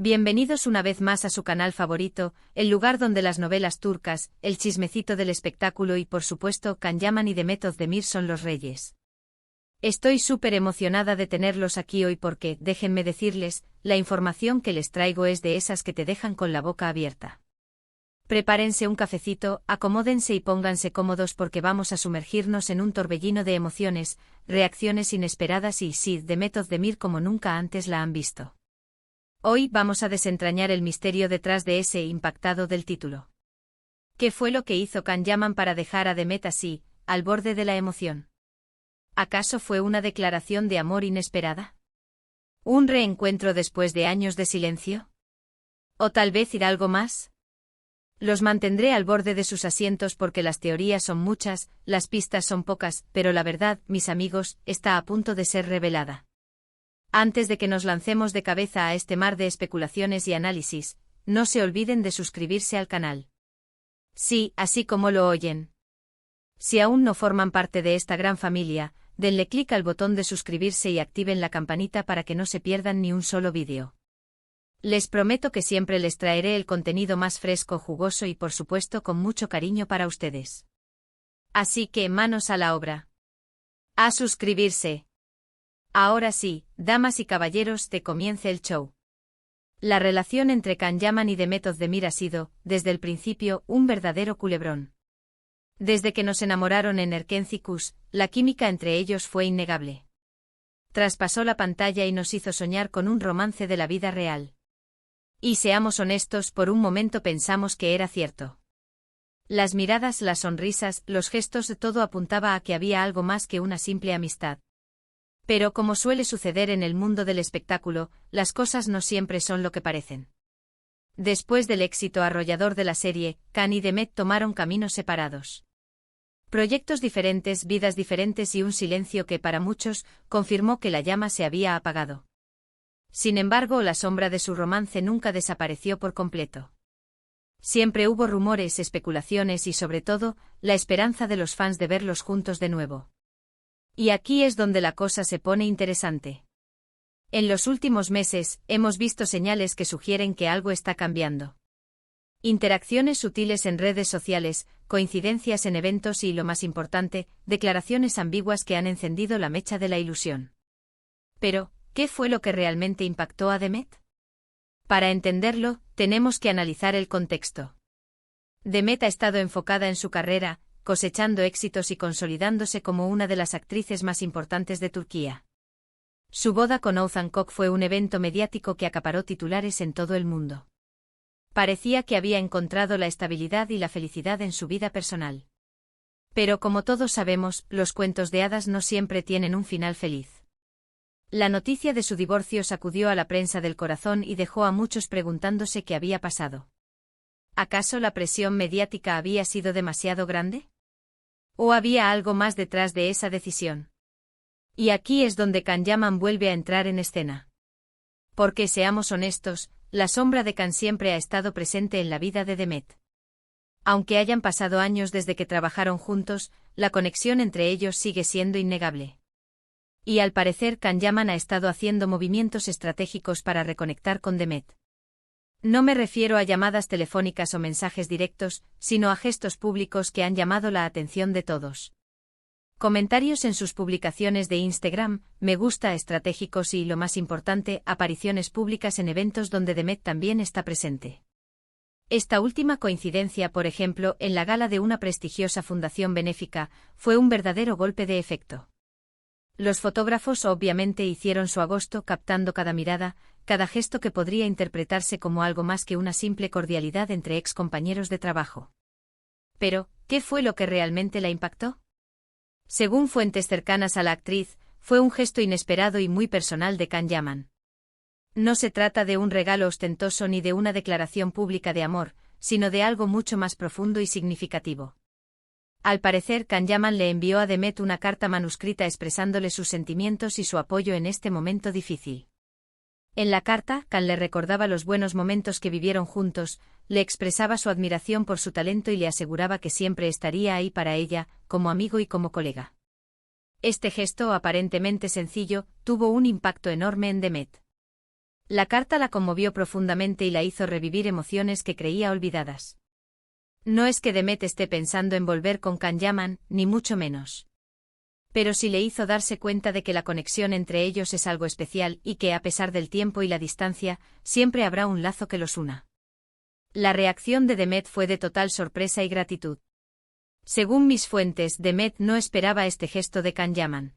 Bienvenidos una vez más a su canal favorito, el lugar donde las novelas turcas, el chismecito del espectáculo y por supuesto Can Yaman y Demet Özdemir son los reyes. Estoy súper emocionada de tenerlos aquí hoy porque, déjenme decirles, la información que les traigo es de esas que te dejan con la boca abierta. Prepárense un cafecito, acomódense y pónganse cómodos porque vamos a sumergirnos en un torbellino de emociones, reacciones inesperadas y sí, Demet Özdemir como nunca antes la han visto. Hoy vamos a desentrañar el misterio detrás de ese impactado del título. ¿Qué fue lo que hizo Can Yaman para dejar a Demet así, al borde de la emoción? ¿Acaso fue una declaración de amor inesperada? ¿Un reencuentro después de años de silencio? ¿O tal vez ir algo más? Los mantendré al borde de sus asientos porque las teorías son muchas, las pistas son pocas, pero la verdad, mis amigos, está a punto de ser revelada. Antes de que nos lancemos de cabeza a este mar de especulaciones y análisis, no se olviden de suscribirse al canal. Sí, así como lo oyen. Si aún no forman parte de esta gran familia, denle clic al botón de suscribirse y activen la campanita para que no se pierdan ni un solo vídeo. Les prometo que siempre les traeré el contenido más fresco, jugoso y por supuesto con mucho cariño para ustedes. Así que manos a la obra. ¡A suscribirse! Ahora sí, damas y caballeros, te comience el show. La relación entre Can Yaman y Demet Özdemir ha sido, desde el principio, un verdadero culebrón. Desde que nos enamoraron en Erkenci-Kuş, la química entre ellos fue innegable. Traspasó la pantalla y nos hizo soñar con un romance de la vida real. Y seamos honestos, por un momento pensamos que era cierto. Las miradas, las sonrisas, los gestos, todo apuntaba a que había algo más que una simple amistad. Pero como suele suceder en el mundo del espectáculo, las cosas no siempre son lo que parecen. Después del éxito arrollador de la serie, Can y Demet tomaron caminos separados. Proyectos diferentes, vidas diferentes y un silencio que para muchos confirmó que la llama se había apagado. Sin embargo, la sombra de su romance nunca desapareció por completo. Siempre hubo rumores, especulaciones y sobre todo, la esperanza de los fans de verlos juntos de nuevo. Y aquí es donde la cosa se pone interesante. En los últimos meses, hemos visto señales que sugieren que algo está cambiando. Interacciones sutiles en redes sociales, coincidencias en eventos y, lo más importante, declaraciones ambiguas que han encendido la mecha de la ilusión. Pero, ¿qué fue lo que realmente impactó a Demet? Para entenderlo, tenemos que analizar el contexto. Demet ha estado enfocada en su carrera, cosechando éxitos y consolidándose como una de las actrices más importantes de Turquía. Su boda con Oğuzhan Koç fue un evento mediático que acaparó titulares en todo el mundo. Parecía que había encontrado la estabilidad y la felicidad en su vida personal. Pero como todos sabemos, los cuentos de hadas no siempre tienen un final feliz. La noticia de su divorcio sacudió a la prensa del corazón y dejó a muchos preguntándose qué había pasado. ¿Acaso la presión mediática había sido demasiado grande? ¿O había algo más detrás de esa decisión? Y aquí es donde Can Yaman vuelve a entrar en escena. Porque seamos honestos, la sombra de Can siempre ha estado presente en la vida de Demet. Aunque hayan pasado años desde que trabajaron juntos, la conexión entre ellos sigue siendo innegable. Y al parecer Can Yaman ha estado haciendo movimientos estratégicos para reconectar con Demet. No me refiero a llamadas telefónicas o mensajes directos, sino a gestos públicos que han llamado la atención de todos. Comentarios en sus publicaciones de Instagram, me gusta estratégicos y, lo más importante, apariciones públicas en eventos donde Demet también está presente. Esta última coincidencia, por ejemplo, en la gala de una prestigiosa fundación benéfica, fue un verdadero golpe de efecto. Los fotógrafos obviamente hicieron su agosto captando cada mirada, cada gesto que podría interpretarse como algo más que una simple cordialidad entre ex compañeros de trabajo. Pero, ¿qué fue lo que realmente la impactó? Según fuentes cercanas a la actriz, fue un gesto inesperado y muy personal de Can Yaman. No se trata de un regalo ostentoso ni de una declaración pública de amor, sino de algo mucho más profundo y significativo. Al parecer, Can Yaman le envió a Demet una carta manuscrita expresándole sus sentimientos y su apoyo en este momento difícil. En la carta, Can le recordaba los buenos momentos que vivieron juntos, le expresaba su admiración por su talento y le aseguraba que siempre estaría ahí para ella, como amigo y como colega. Este gesto, aparentemente sencillo, tuvo un impacto enorme en Demet. La carta la conmovió profundamente y la hizo revivir emociones que creía olvidadas. No es que Demet esté pensando en volver con Can Yaman, ni mucho menos. Pero sí le hizo darse cuenta de que la conexión entre ellos es algo especial y que, a pesar del tiempo y la distancia, siempre habrá un lazo que los una. La reacción de Demet fue de total sorpresa y gratitud. Según mis fuentes, Demet no esperaba este gesto de Can Yaman.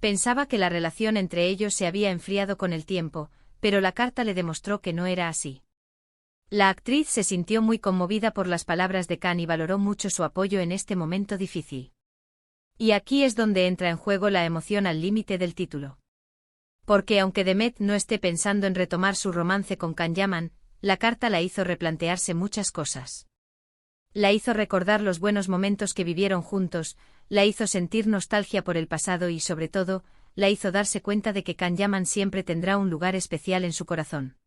Pensaba que la relación entre ellos se había enfriado con el tiempo, pero la carta le demostró que no era así. La actriz se sintió muy conmovida por las palabras de Can y valoró mucho su apoyo en este momento difícil. Y aquí es donde entra en juego la emoción al límite del título. Porque aunque Demet no esté pensando en retomar su romance con Can Yaman, la carta la hizo replantearse muchas cosas. La hizo recordar los buenos momentos que vivieron juntos, la hizo sentir nostalgia por el pasado y, sobre todo, la hizo darse cuenta de que Can Yaman siempre tendrá un lugar especial en su corazón.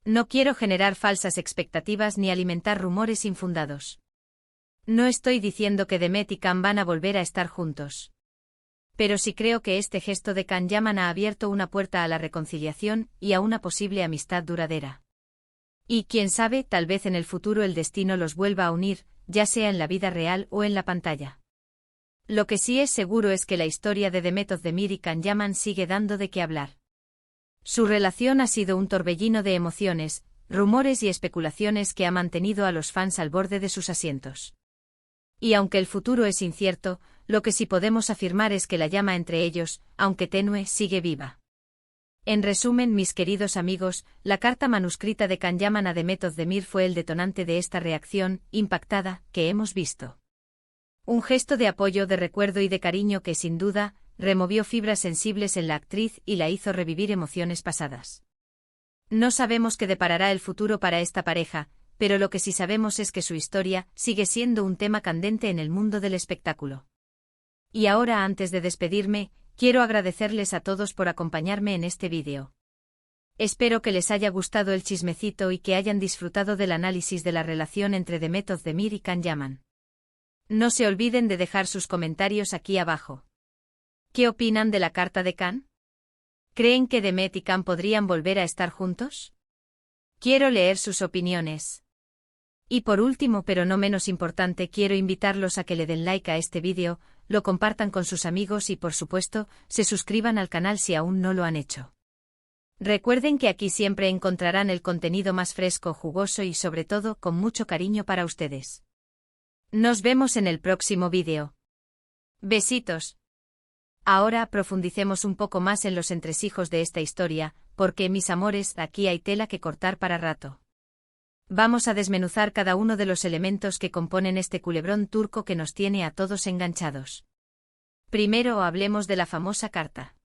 No quiero generar falsas expectativas ni alimentar rumores infundados. No estoy diciendo que Demet y Can van a volver a estar juntos. Pero sí creo que este gesto de Can Yaman ha abierto una puerta a la reconciliación y a una posible amistad duradera. Y quién sabe, tal vez en el futuro el destino los vuelva a unir, ya sea en la vida real o en la pantalla. Lo que sí es seguro es que la historia de Demet Özdemir y Can Yaman sigue dando de qué hablar. Su relación ha sido un torbellino de emociones, rumores y especulaciones que ha mantenido a los fans al borde de sus asientos. Y aunque el futuro es incierto, lo que sí podemos afirmar es que la llama entre ellos, aunque tenue, sigue viva. En resumen, mis queridos amigos, la carta manuscrita de Can Yaman a Demet Özdemir fue el detonante de esta reacción, impactada, que hemos visto. Un gesto de apoyo, de recuerdo y de cariño que, sin duda, removió fibras sensibles en la actriz y la hizo revivir emociones pasadas. No sabemos qué deparará el futuro para esta pareja, pero lo que sí sabemos es que su historia sigue siendo un tema candente en el mundo del espectáculo. Y ahora, antes de despedirme, quiero agradecerles a todos por acompañarme en este vídeo. Espero que les haya gustado el chismecito y que hayan disfrutado del análisis de la relación entre Demet Özdemir y Can Yaman. No se olviden de dejar sus comentarios aquí abajo. ¿Qué opinan de la carta de Can? ¿Creen que Demet y Can podrían volver a estar juntos? Quiero leer sus opiniones. Y por último, pero no menos importante, quiero invitarlos a que le den like a este vídeo, lo compartan con sus amigos y, por supuesto, se suscriban al canal si aún no lo han hecho. Recuerden que aquí siempre encontrarán el contenido más fresco, jugoso y, sobre todo, con mucho cariño para ustedes. Nos vemos en el próximo vídeo. Besitos. Ahora profundicemos un poco más en los entresijos de esta historia, porque, mis amores, aquí hay tela que cortar para rato. Vamos a desmenuzar cada uno de los elementos que componen este culebrón turco que nos tiene a todos enganchados. Primero hablemos de la famosa carta.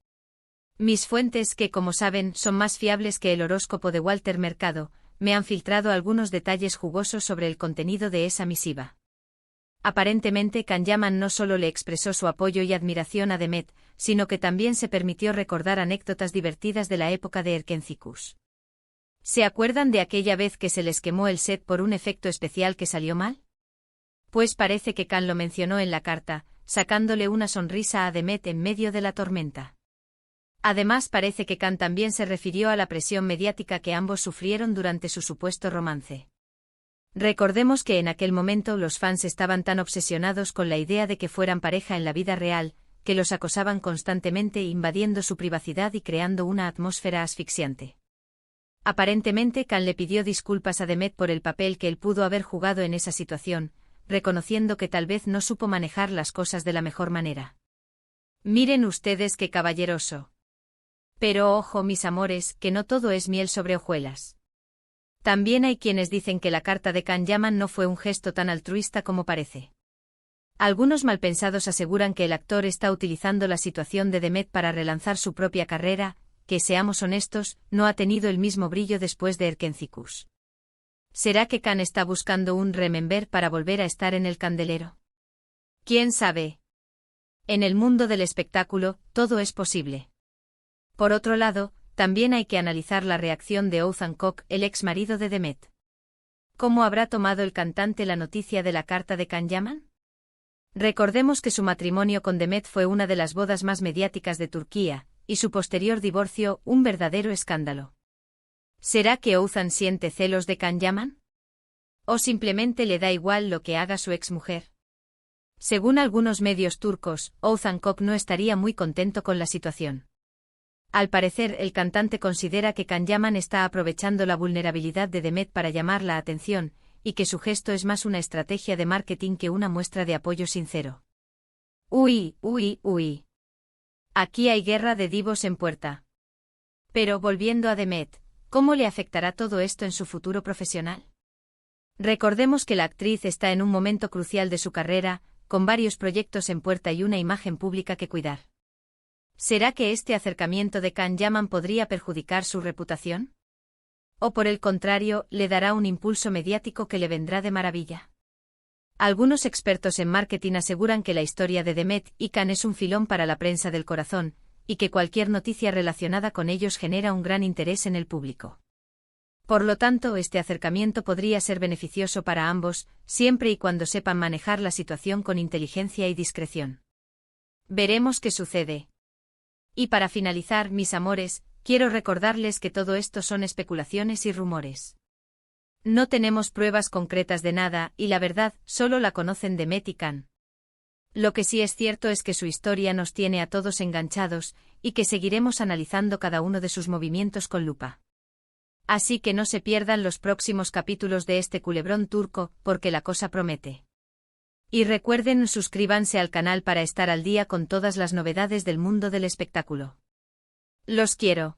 Mis fuentes, que como saben son más fiables que el horóscopo de Walter Mercado, me han filtrado algunos detalles jugosos sobre el contenido de esa misiva. Aparentemente Can Yaman no solo le expresó su apoyo y admiración a Demet, sino que también se permitió recordar anécdotas divertidas de la época de Erkencikus. ¿Se acuerdan de aquella vez que se les quemó el set por un efecto especial que salió mal? Pues parece que Can lo mencionó en la carta, sacándole una sonrisa a Demet en medio de la tormenta. Además, parece que Can también se refirió a la presión mediática que ambos sufrieron durante su supuesto romance. Recordemos que en aquel momento los fans estaban tan obsesionados con la idea de que fueran pareja en la vida real, que los acosaban constantemente, invadiendo su privacidad y creando una atmósfera asfixiante. Aparentemente Can le pidió disculpas a Demet por el papel que él pudo haber jugado en esa situación, reconociendo que tal vez no supo manejar las cosas de la mejor manera. Miren ustedes qué caballeroso. Pero ojo, mis amores, que no todo es miel sobre hojuelas. También hay quienes dicen que la carta de Can Yaman no fue un gesto tan altruista como parece. Algunos malpensados aseguran que el actor está utilizando la situación de Demet para relanzar su propia carrera, que, seamos honestos, no ha tenido el mismo brillo después de Erkencikus. ¿Será que Can está buscando un remember para volver a estar en el candelero? ¿Quién sabe? En el mundo del espectáculo, todo es posible. Por otro lado, también hay que analizar la reacción de Oğuzhan Koç, el ex marido de Demet. ¿Cómo habrá tomado el cantante la noticia de la carta de Can Yaman? Recordemos que su matrimonio con Demet fue una de las bodas más mediáticas de Turquía, y su posterior divorcio, un verdadero escándalo. ¿Será que Oğuzhan siente celos de Can Yaman? ¿O simplemente le da igual lo que haga su exmujer? Según algunos medios turcos, Oğuzhan Koç no estaría muy contento con la situación. Al parecer, el cantante considera que Can Yaman está aprovechando la vulnerabilidad de Demet para llamar la atención, y que su gesto es más una estrategia de marketing que una muestra de apoyo sincero. Uy. Aquí hay guerra de divos en puerta. Pero volviendo a Demet, ¿cómo le afectará todo esto en su futuro profesional? Recordemos que la actriz está en un momento crucial de su carrera, con varios proyectos en puerta y una imagen pública que cuidar. ¿Será que este acercamiento de Can Yaman podría perjudicar su reputación? ¿O por el contrario, le dará un impulso mediático que le vendrá de maravilla? Algunos expertos en marketing aseguran que la historia de Demet y Can es un filón para la prensa del corazón, y que cualquier noticia relacionada con ellos genera un gran interés en el público. Por lo tanto, este acercamiento podría ser beneficioso para ambos, siempre y cuando sepan manejar la situación con inteligencia y discreción. Veremos qué sucede. Y para finalizar, mis amores, quiero recordarles que todo esto son especulaciones y rumores. No tenemos pruebas concretas de nada, y la verdad, solo la conocen Demet y Can. Lo que sí es cierto es que su historia nos tiene a todos enganchados, y que seguiremos analizando cada uno de sus movimientos con lupa. Así que no se pierdan los próximos capítulos de este culebrón turco, porque la cosa promete. Y recuerden, suscríbanse al canal para estar al día con todas las novedades del mundo del espectáculo. Los quiero.